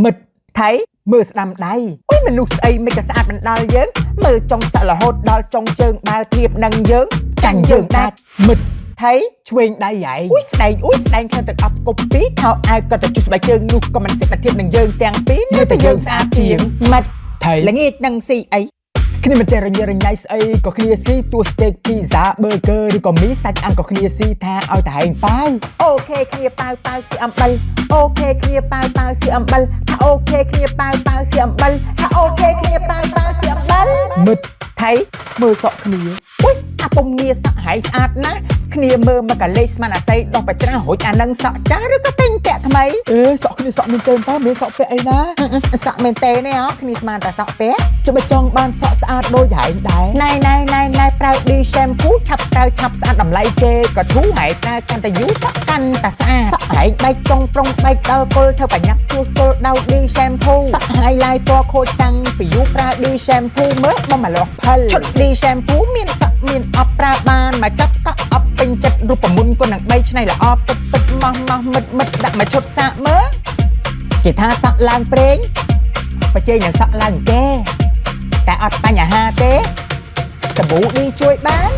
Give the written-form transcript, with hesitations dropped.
មិត្តថៃមើលស្ដាំដៃអុយមនុស្សស្អីមិនក៏ស្អាតមិនដល់យើងមើលចុងសាក់រហូតដល់ចុងជើងបើធៀបនឹងយើងចាញ់យើងដាច់មិត្តថៃឆ្វេងដៃយ៉ៃអុយស្ដែងខាងទឹកអប់កុបពីខោអាវក៏ទៅជុះស្បែកជើងនោះក៏មិនសិតធៀបនឹងយើងទាំងពីរនៅតែយើងស្អាតជាងមិត្តថៃល្ងាចនឹងស៊ីអីគ្នាមិនចេះរញ៉េរញ៉ៃស្អីក៏គ្នាស៊ីទោះ steak pizza burger ឬក៏មីសាច់អាំងក៏គ្នាស៊ីថាឲ្យតែហែងប៉ាវអូខេគ្នាប៉ាវស៊ីអំបិលអូខេគ្នាប៉ាវស៊ីអំបិលថាអូខេគ្នាប៉ាវស៊ីអំបិលថាអូខេគ្នាប៉ាវស៊ីអំបិលមិត្តថៃមើលសក់គ្នាអុយអាពុំងារសក់ហែងស្អាតណាស់គ្នាមើលមកកាលេស្មានអាស័យដោះបច្រាស់រួចអានឹងសក់ចាស់ឬក៏ទិញពាក់ថ្មីសក់គ្នាសក់មែនតើមានសក់ពាក់អីណាសក់មែនតើនេះគ្នាស្មានតែសក់ពាក់ចុះបើចង់បានសក់ស្អាតដូចហែងដែរណៃប្រើ D shampoo ឆាប់ស្អាតតម្លៃគេក៏ធូរហែងតែកាន់តែយូរសក់កាន់តែស្អាតសក់ហែងបែកចុងប្រុងបែកដល់គល់ធ្វើបញ្ញាប់ជួសគល់ដោយ D shampoo សក់ highlight ពណ៌ខូចតាំងពីយូរប្រើ D shampoo មើលមកលាស់ផលឈុត D shampoo មានសក់មានអបប្រើបានមកចាប់តក់អបពេញចិត្តរូបមន្តក៏នឹង3ឆ្នៃល្អពិតម៉ោះមិត្តដាក់មកឈុតសាកមើលគេថាសក់ឡើងប្រេងបើជើងនឹងសក់ឡើងគេតែអត់បញ្ហាទេសាប៊ូនេះជួយបាន